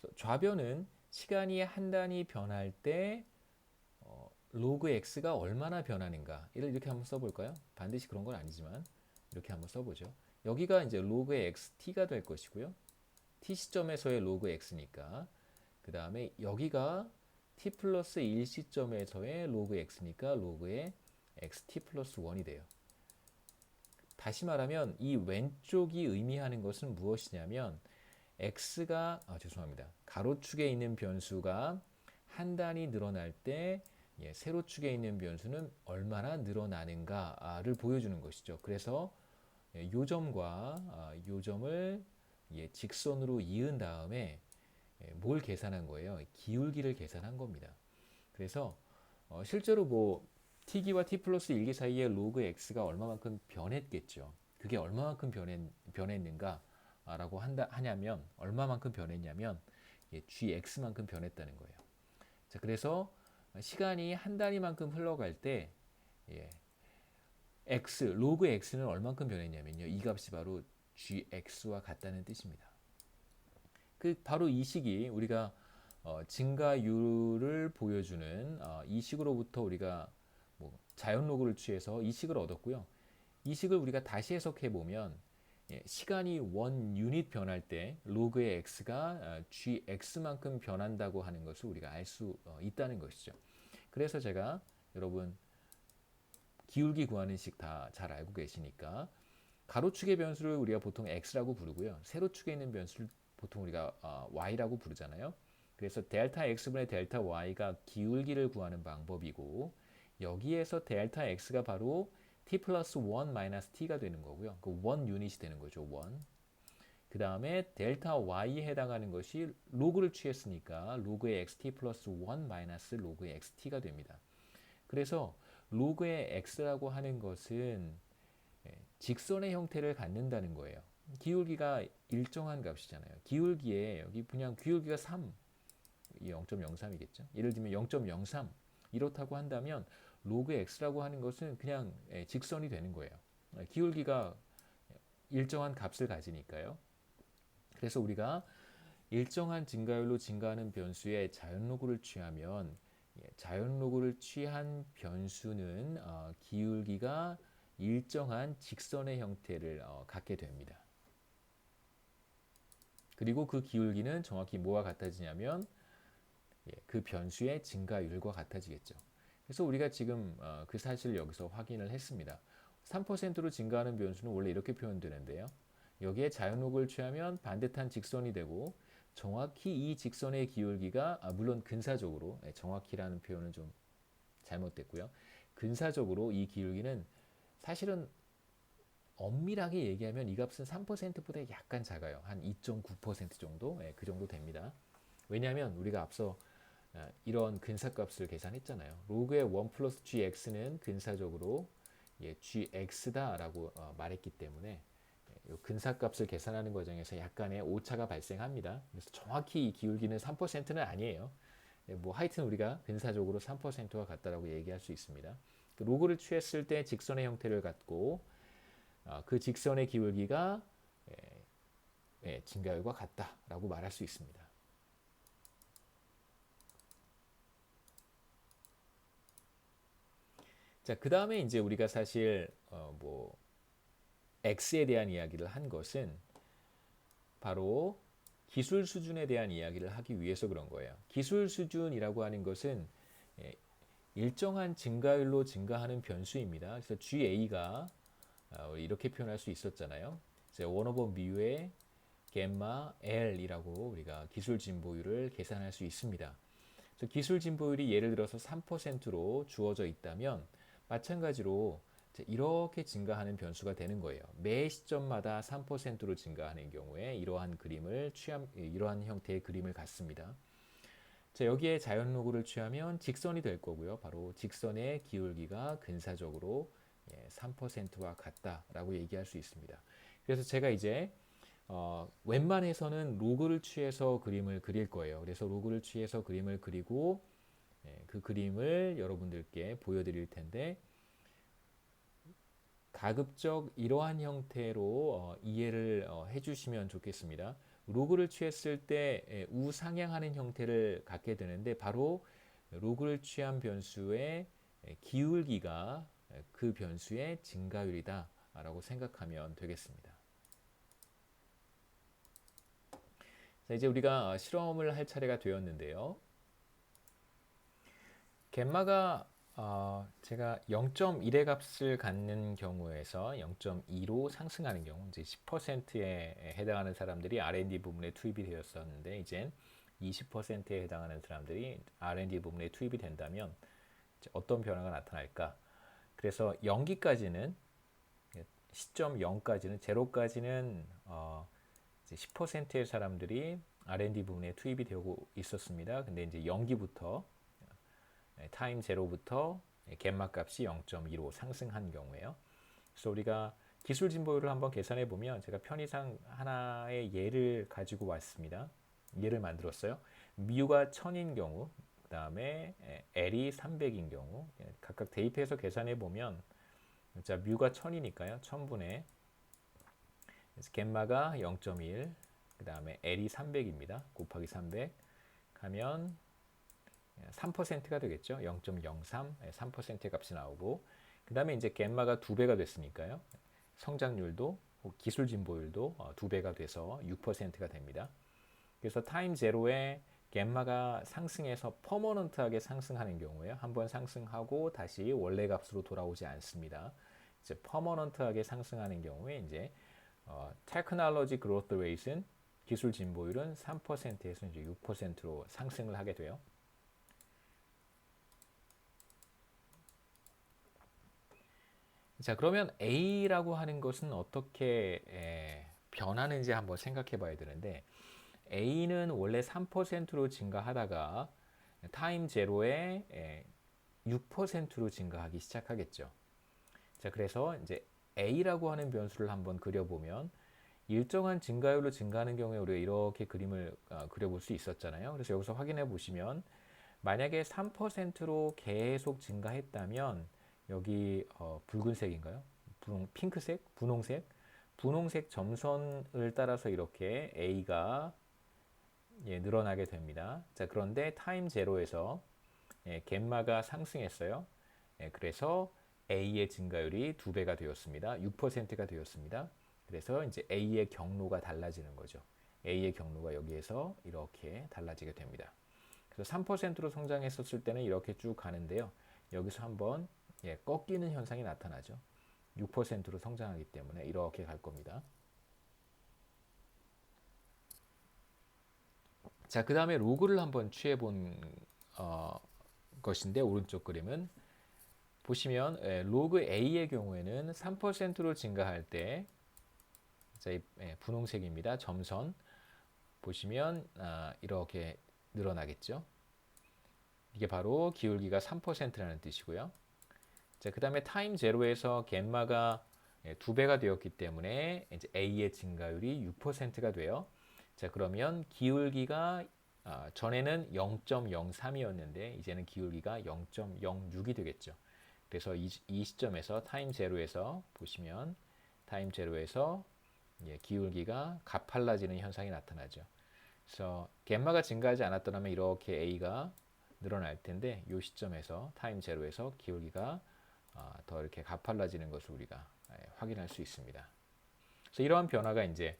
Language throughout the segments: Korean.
그래서 좌변은 시간이 한 단위 변할 때 로그 x가 얼마나 변하는가 이렇게 한번 써볼까요? 반드시 그런 건 아니지만 이렇게 한번 써보죠. 여기가 이제 로그의 xt가 될 것이고요. t 시점에서의 로그 x니까 그 다음에 여기가 t 플러스 1 시점에서의 로그 x니까 로그의 xt 플러스 1이 돼요. 다시 말하면 이 왼쪽이 의미하는 것은 무엇이냐면 x가 죄송합니다. 가로축에 있는 변수가 한 단위 늘어날 때 세로축에 있는 변수는 얼마나 늘어나는가를 보여주는 것이죠. 그래서 요 점과 요 점을 직선으로 이은 다음에 뭘 계산한 거예요? 기울기를 계산한 겁니다. 그래서 실제로 뭐 t기와 t 플러스 1기 사이에 로그 x가 얼마만큼 변했겠죠. 그게 얼마만큼 변했는가라고 하냐면 얼마만큼 변했냐면 gx만큼 변했다는 거예요. 자, 그래서 시간이 한 단위만큼 흘러갈 때 로그 x는 얼마만큼 변했냐면요. 이 값이 바로 gx와 같다는 뜻입니다. 바로 이 식이 우리가 증가율을 보여주는 이 식으로부터 우리가 뭐 자연 로그를 취해서 이 식을 얻었고요. 이 식을 우리가 다시 해석해 보면 시간이 원 유닛 변할 때 로그의 x가 gx만큼 변한다고 하는 것을 우리가 알 수 있다는 것이죠. 그래서 제가 여러분 기울기 구하는 식 다 잘 알고 계시니까 가로축의 변수를 우리가 보통 x라고 부르고요. 세로축에 있는 변수를 보통 우리가 y라고 부르잖아요. 그래서 델타 x분의 델타 y가 기울기를 구하는 방법이고 여기에서 델타 x가 바로 t 플러스 1 마이너스 t가 되는 거고요. 그 1 유닛이 되는 거죠. 1. 그 다음에 델타 y에 해당하는 것이 로그를 취했으니까 로그의 xt 플러스 1 마이너스 로그의 xt가 됩니다. 그래서 로그의 x라고 하는 것은 직선의 형태를 갖는다는 거예요. 기울기가 일정한 값이잖아요. 기울기에 여기 그냥 기울기가 3, 0.03이겠죠. 예를 들면 0.03 이렇다고 한다면 로그 x라고 하는 것은 그냥 직선이 되는 거예요. 기울기가 일정한 값을 가지니까요. 그래서 우리가 일정한 증가율로 증가하는 변수의 자연로그를 취하면 자연로그를 취한 변수는 기울기가 일정한 직선의 형태를 갖게 됩니다. 그리고 그 기울기는 정확히 뭐와 같아지냐면 그 변수의 증가율과 같아지겠죠. 그래서 우리가 지금 그 사실을 여기서 확인을 했습니다. 3%로 증가하는 변수는 원래 이렇게 표현되는데요. 여기에 자연로그를 취하면 반듯한 직선이 되고 정확히 이 직선의 기울기가 물론 근사적으로 정확히라는 표현은 좀 잘못됐고요. 근사적으로 이 기울기는 사실은 엄밀하게 얘기하면 이 값은 3%보다 약간 작아요. 한 2.9% 정도? 그 정도 됩니다. 왜냐하면 우리가 앞서 이런 근사값을 계산했잖아요. 로그의 1 플러스 gx는 근사적으로 gx다라고 말했기 때문에 근사값을 계산하는 과정에서 약간의 오차가 발생합니다. 그래서 정확히 이 기울기는 3%는 아니에요. 뭐 하여튼 우리가 근사적으로 3%와 같다라고 얘기할 수 있습니다. 로그를 취했을 때 직선의 형태를 갖고 그 직선의 기울기가 증가율과 같다라고 말할 수 있습니다. 자, 그 다음에 이제 우리가 사실 뭐 x에 대한 이야기를 한 것은 바로 기술 수준에 대한 이야기를 하기 위해서 그런 거예요. 기술 수준이라고 하는 것은 일정한 증가율로 증가하는 변수입니다. 그래서 GA가 이렇게 표현할 수 있었잖아요. 1/mu 의 겜마 L이라고 우리가 기술 진보율을 계산할 수 있습니다. 그래서 기술 진보율이 예를 들어서 3%로 주어져 있다면 마찬가지로 이렇게 증가하는 변수가 되는 거예요. 매 시점마다 3%로 증가하는 경우에 이러한 형태의 그림을 갖습니다. 자, 여기에 자연로그를 취하면 직선이 될 거고요. 바로 직선의 기울기가 근사적으로 3%와 같다라고 얘기할 수 있습니다. 그래서 제가 이제 웬만해서는 로그를 취해서 그림을 그릴 거예요. 그래서 로그를 취해서 그림을 그리고 그 그림을 여러분들께 보여드릴 텐데 가급적 이러한 형태로 이해를 해주시면 좋겠습니다. 로그를 취했을 때 우상향하는 형태를 갖게 되는데 바로 로그를 취한 변수의 기울기가 그 변수의 증가율이다 라고 생각하면 되겠습니다. 자, 이제 우리가 실험을 할 차례가 되었는데요. 겜마가 제가 0.1의 값을 갖는 경우에서 0.2로 상승하는 경우, 이제 10%에 해당하는 사람들이 R&D 부문에 투입이 되었었는데, 이젠 20%에 해당하는 사람들이 R&D 부문에 투입이 된다면 어떤 변화가 나타날까? 그래서 0기까지는 시점 0까지는 제로까지는 10%의 사람들이 R&D 부문에 투입이 되고 있었습니다. 근데 이제 0기부터 타임 제로부터 갯마 값이 0.25 상승한 경우에요. 그래서 우리가 기술 진보율을 한번 계산해 보면 제가 편의상 하나의 예를 가지고 왔습니다. 예를 만들었어요. 미우가 1000인 경우, 그 다음에 L이 300인 경우 각각 대입해서 계산해 보면 자 뮤가 1000이니까요. 1000분의 갯마가 0.1, 그 다음에 L이 300입니다. 곱하기 300 하면 3%가 되겠죠. 0.03, 3%의 값이 나오고 그 다음에 이제 갯마가 2배가 됐으니까요. 성장률도 기술 진보율도 2배가 돼서 6%가 됩니다. 그래서 타임 제로에 갯마가 상승해서 퍼머넌트하게 상승하는 경우에 한번 상승하고 다시 원래 값으로 돌아오지 않습니다. 이제 퍼머넌트하게 상승하는 경우에 이제 테크놀로지 그로스 레이트는 기술 진보율은 3%에서 이제 6%로 상승을 하게 돼요. 자, 그러면 A라고 하는 것은 어떻게 변하는지 한번 생각해 봐야 되는데 A는 원래 3%로 증가하다가 타임 제로에 6%로 증가하기 시작하겠죠. 자, 그래서 이제 A라고 하는 변수를 한번 그려보면 일정한 증가율로 증가하는 경우에 우리가 이렇게 그림을 그려볼 수 있었잖아요. 그래서 여기서 확인해 보시면 만약에 3%로 계속 증가했다면 여기 붉은색인가요? 핑크색? 분홍색? 분홍색 점선을 따라서 이렇게 A가 늘어나게 됩니다. 자, 그런데 타임 제로에서 갯마가 상승했어요. 그래서 A의 증가율이 2배가 되었습니다. 6%가 되었습니다. 그래서 이제 A의 경로가 달라지는 거죠. A의 경로가 여기에서 이렇게 달라지게 됩니다. 그래서 3%로 성장했었을 때는 이렇게 쭉 가는데요. 여기서 한번 꺾이는 현상이 나타나죠. 6%로 성장하기 때문에 이렇게 갈 겁니다. 자, 그 다음에 로그를 한번 취해 본 것인데 오른쪽 그림은 보시면 로그 A의 경우에는 3%로 증가할 때 자, 분홍색입니다. 점선 보시면 이렇게 늘어나겠죠. 이게 바로 기울기가 3%라는 뜻이고요. 자, 그 다음에 타임 제로에서 갯마가 2배가 되었기 때문에 이제 A의 증가율이 6%가 돼요. 자, 그러면 기울기가 전에는 0.03이었는데 이제는 기울기가 0.06이 되겠죠. 그래서 이 시점에서 타임 제로에서 보시면 타임 제로에서 기울기가 가팔라지는 현상이 나타나죠. 그래서 갯마가 증가하지 않았더라면 이렇게 A가 늘어날 텐데 이 시점에서 타임 제로에서 기울기가 더 이렇게 가팔라지는 것을 우리가 확인할 수 있습니다. 그래서 이러한 변화가 이제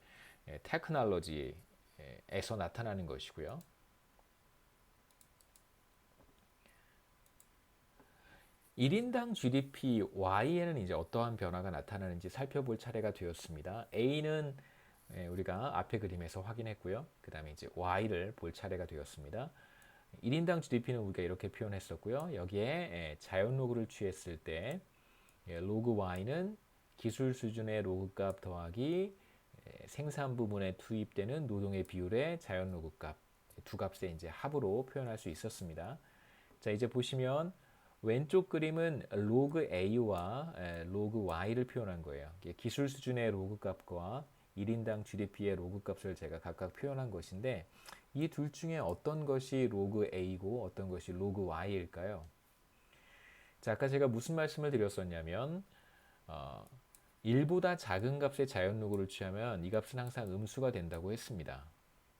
테크놀로지에서 나타나는 것이고요. (1인당) GDP Y에는 이제 어떠한 변화가 나타나는지 살펴볼 차례가 되었습니다. A는 우리가 앞에 그림에서 확인했고요. 그 다음에 이제 Y를 볼 차례가 되었습니다. 1인당 GDP는 우리가 이렇게 표현했었고요. 여기에 자연 로그를 취했을 때 로그 Y는 기술 수준의 로그 값 더하기 생산 부분에 투입되는 노동의 비율의 자연 로그 값, 두 값의 이제 합으로 표현할 수 있었습니다. 자, 이제 보시면 왼쪽 그림은 로그 A와 로그 Y를 표현한 거예요. 기술 수준의 로그 값과 1인당 GDP의 로그 값을 제가 각각 표현한 것인데 이 둘 중에 어떤 것이 로그 A고 어떤 것이 로그 Y일까요? 자, 아까 제가 무슨 말씀을 드렸었냐면 1보다 작은 값의 자연 로그를 취하면 이 값은 항상 음수가 된다고 했습니다.